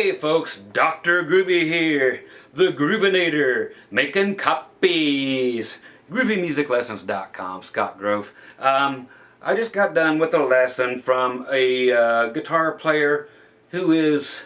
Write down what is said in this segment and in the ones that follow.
Hey folks, Dr. Groovy here, the Groovinator, making copies. GroovyMusicLessons.com, Scott Grove. I just got done with a lesson from a guitar player who is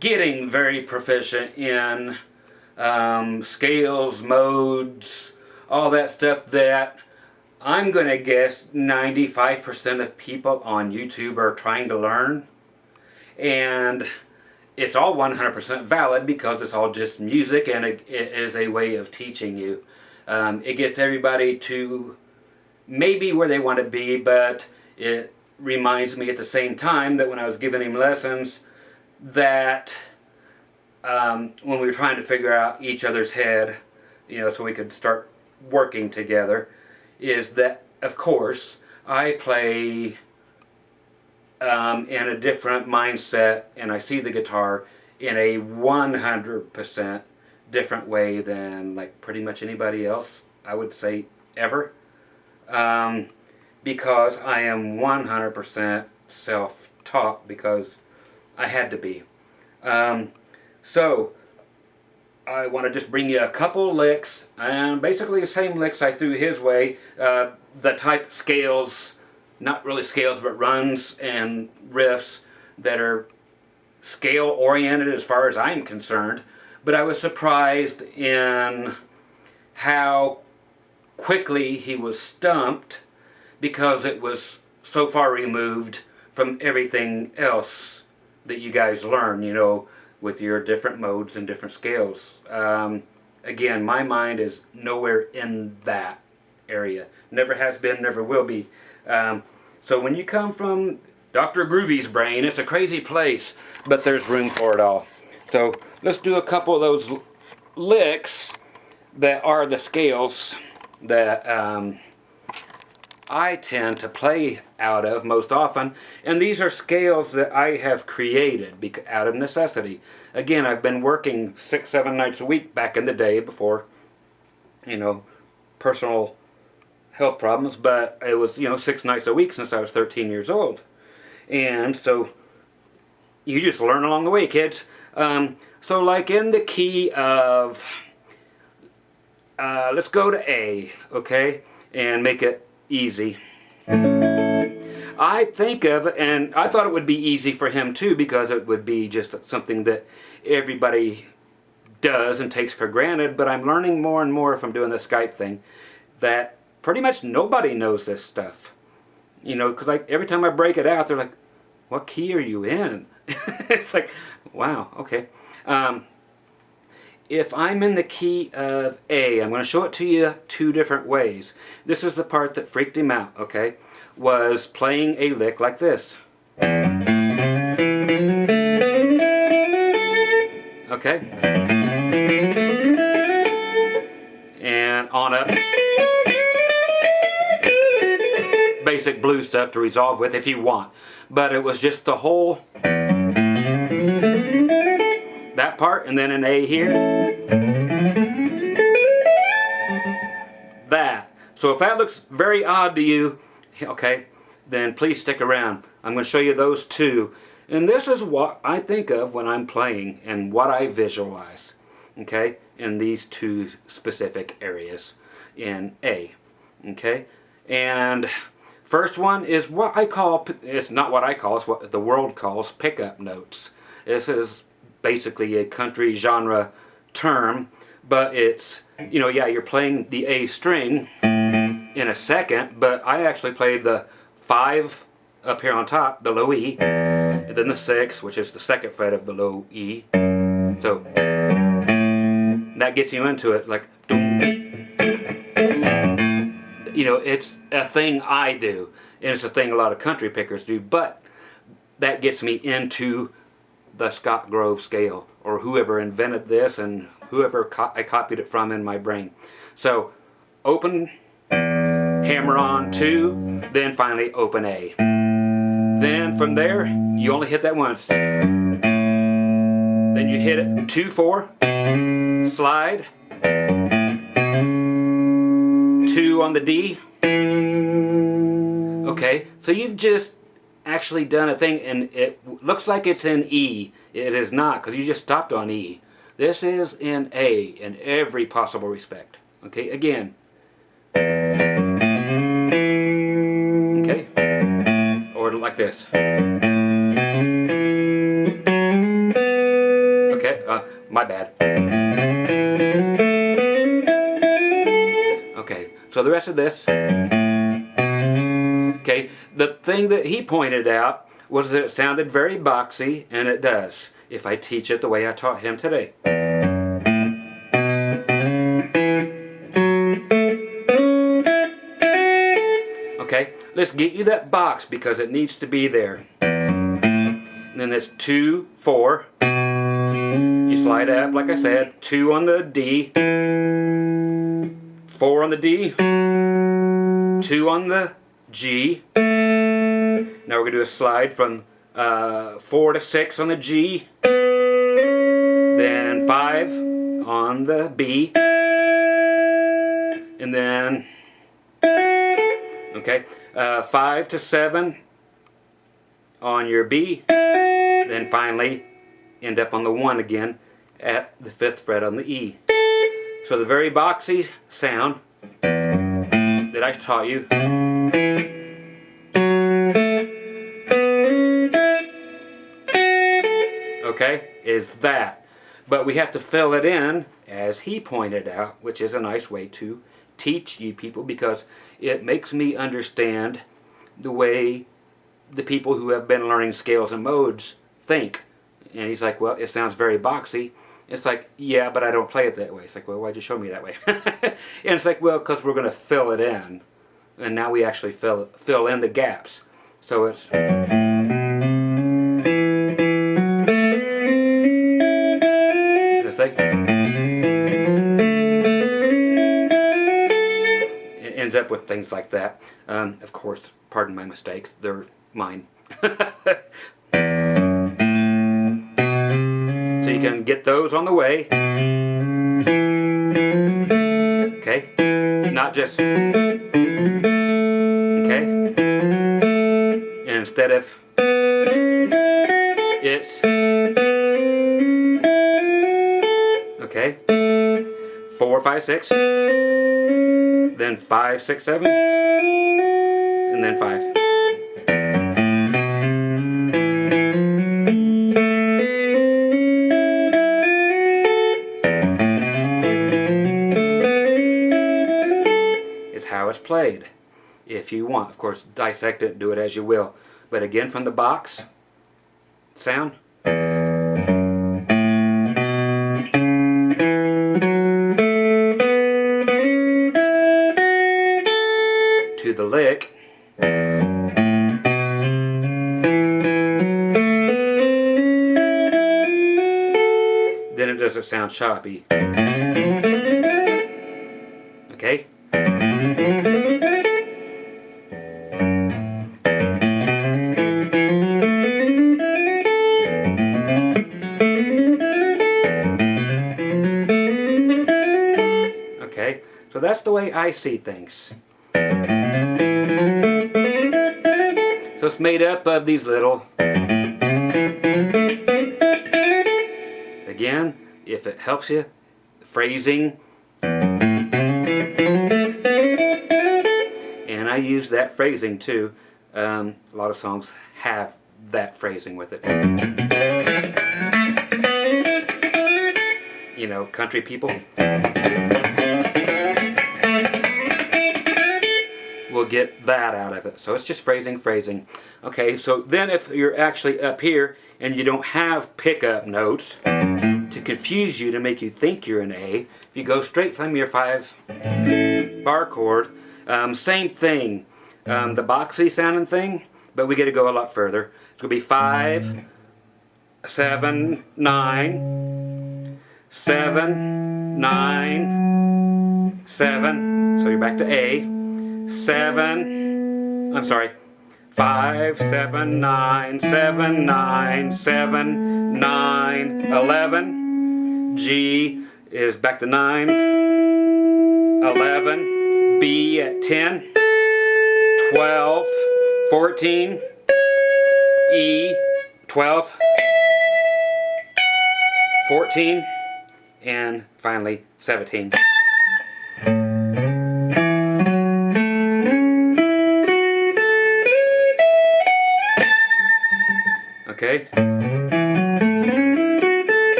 getting very proficient in scales, modes, all that stuff that I'm going to guess 95% of people on YouTube are trying to learn. And it's all 100% valid because it's all just music, and it is a way of teaching you. It gets everybody to maybe where they want to be, but it reminds me at the same time that when I was giving him lessons that when we were trying to figure out each other's head, so we could start working together, is that, of course, I play in a different mindset, and I see the guitar in a 100% different way than like pretty much anybody else, I would say, ever. Because I am 100% self-taught, because I had to be. So I want to just bring you a couple licks, and basically the same licks I threw his way. The type scales, not really scales, but runs and riffs that are scale oriented as far as I'm concerned. But I was surprised in how quickly he was stumped, because it was so far removed from everything else that you guys learn, with your different modes and different scales. Again, my mind is nowhere in that area. Never has been, never will be. So when you come from Dr. Groovy's brain, it's a crazy place, but there's room for it all. So let's do a couple of those licks that are the scales that I tend to play out of most often, and these are scales that I have created out of necessity. Again, I've been working 6-7 nights a week back in the day before, personal health problems, but it was 6 nights a week since I was 13 years old. And so you just learn along the way, kids. So like in the key of let's go to A, okay, and make it easy. I think of, and I thought it would be easy for him too, because it would be just something that everybody does and takes for granted, but I'm learning more and more from doing the Skype thing that pretty much nobody knows this stuff. Because like every time I break it out, they're like, what key are you in? It's like, wow, okay. If I'm in the key of A, I'm going to show it to you 2 different ways. This is the part that freaked him out, okay? Was playing a lick like this. Okay? And on up. Basic blues stuff to resolve with if you want. But it was just the whole... that part, and then an A here. That. So if that looks very odd to you, okay, then please stick around. I'm going to show you those 2. And this is what I think of when I'm playing and what I visualize, okay, in these 2 specific areas in A, okay. And first one is what I call, it's not what I call, it's what the world calls pickup notes. This is basically a country genre term, but it's, you're playing the A string in a second, but I actually play the 5 up here on top, the low E, and then the 6, which is the 2nd fret of the low E. So that gets you into it, like, it's a thing I do, and it's a thing a lot of country pickers do, but that gets me into the Scott Grove scale, or whoever invented this and whoever I copied it from in my brain. So open, hammer on 2, then finally open A. Then from there, you only hit that once. Then you hit it 2-4, slide, 2 on the D. Okay, so you've just actually done a thing, and it looks like it's in E. It is not, because you just stopped on E. This is in A in every possible respect. Okay, again. Okay, or like this. Okay, my bad. Okay, so the rest of this. Okay, the thing that he pointed out was that it sounded very boxy, and it does, if I teach it the way I taught him today. Okay, let's get you that box because it needs to be there. And then that's 2, 4. You slide up, like I said, 2 on the D, 4 on the D, 2 on the G. Now we're going to do a slide from 4 to 6 on the G, then 5 on the B, and then, okay, 5 to 7 on your B, then finally end up on the 1 again at the 5th fret on the E. So the very boxy sound that I taught you okay, is that. But we have to fill it in, as he pointed out, which is a nice way to teach you people, because it makes me understand the way the people who have been learning scales and modes think. And he's like, well, it sounds very boxy. It's like, yeah, but I don't play it that way. It's like, well, why'd you show me that way? And it's like, well, because we're going to fill it in. And now we actually fill in the gaps. So it's... It ends up with things like that. Of course, pardon my mistakes, they're mine. So you can get those on the way. Okay? Not just... Okay? And instead of... It's... Okay? 4, 5, 6. Then 5, 6, 7. And then 5. How it's played, if you want. Of course, dissect it, do it as you will. But again, from the box sound. To the lick. Then it doesn't sound choppy. Okay? Okay, so that's the way I see things. So it's made up of these little... Again, if it helps you, phrasing. And I use that phrasing too. A lot of songs have that phrasing with it. You know, country people will get that out of it. So it's just phrasing, phrasing. Okay, so then if you're actually up here and you don't have pickup notes to confuse you, to make you think you're an A, if you go straight from your 5-bar chord, same thing, the boxy sounding thing, but we got to go a lot further. It's going to be 5, 7, 9, 7, 9, 7, so you're back to A, 7, I'm sorry, 5, 7, 9, 7, 9, 7, 9, 11, G is back to 9, 11, B at 10, 12, 14, E, 12, 14, and finally 17. Okay?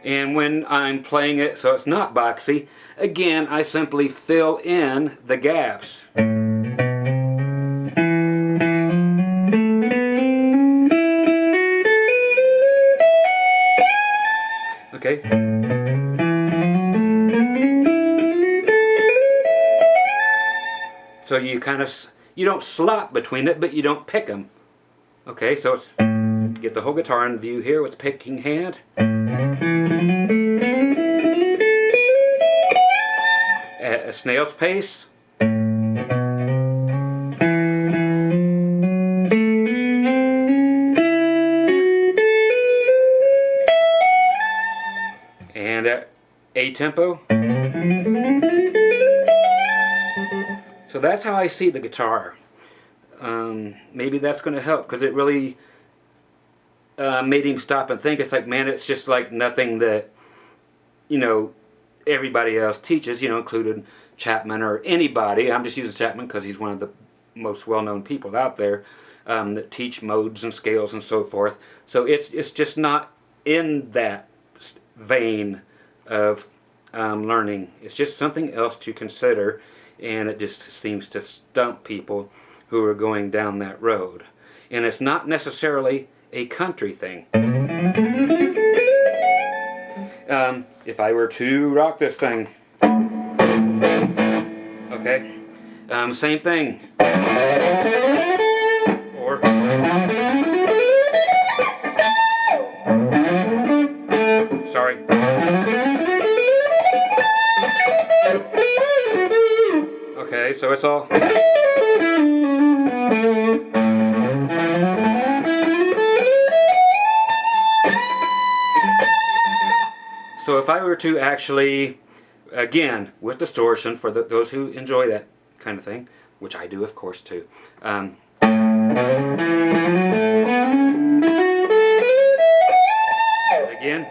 And when I'm playing it so it's not boxy, again, I simply fill in the gaps. Okay? So you kind of, you don't slop between it, but you don't pick them. Okay, so it's, get the whole guitar in view here with picking hand. At a snail's pace. And at a tempo. So that's how I see the guitar. Maybe that's going to help, because it really made him stop and think. It's like, man, it's just like nothing that, you know, everybody else teaches, you know, including Chapman or anybody. I'm just using Chapman because he's one of the most well-known people out there that teach modes and scales and so forth. So it's just not in that vein of learning. It's just something else to consider, and it just seems to stump people who are going down that road. And it's not necessarily a country thing. If I were to rock this thing, okay, same thing. Or sorry. Okay, so it's all. So if I were to actually, again, with distortion, for those who enjoy that kind of thing, which I do, of course, too. Again.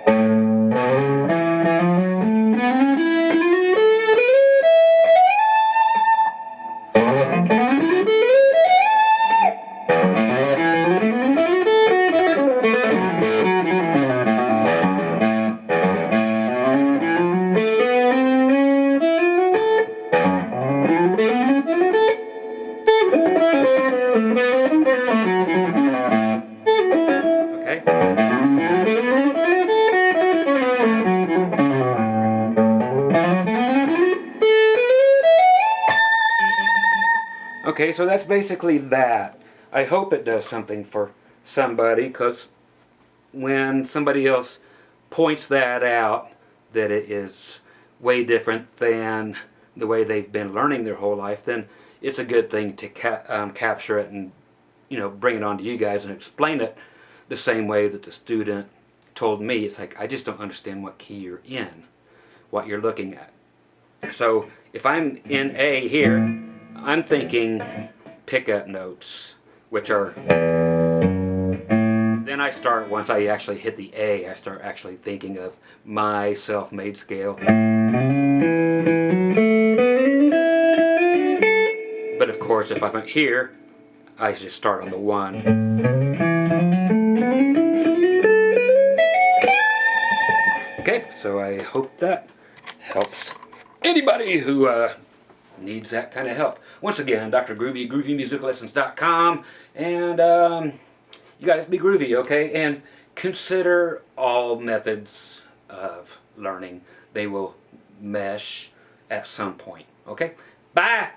Okay, so that's basically that. I hope it does something for somebody, because when somebody else points that out, that it is way different than the way they've been learning their whole life, then it's a good thing to capture it and, you know, bring it on to you guys and explain it the same way that the student told me. It's like, I just don't understand what key you're in, what you're looking at. So if I'm in A here, I'm thinking pickup notes, which are, then I start, once I actually hit the A, I start actually thinking of my self-made scale. But of course, if I'm here, I just start on the 1. Okay, so I hope that helps anybody who needs that kind of help. Once again, Dr. Groovy, groovymusiclessons.com, and you guys be groovy, okay? And consider all methods of learning. They will mesh at some point, okay? Bye!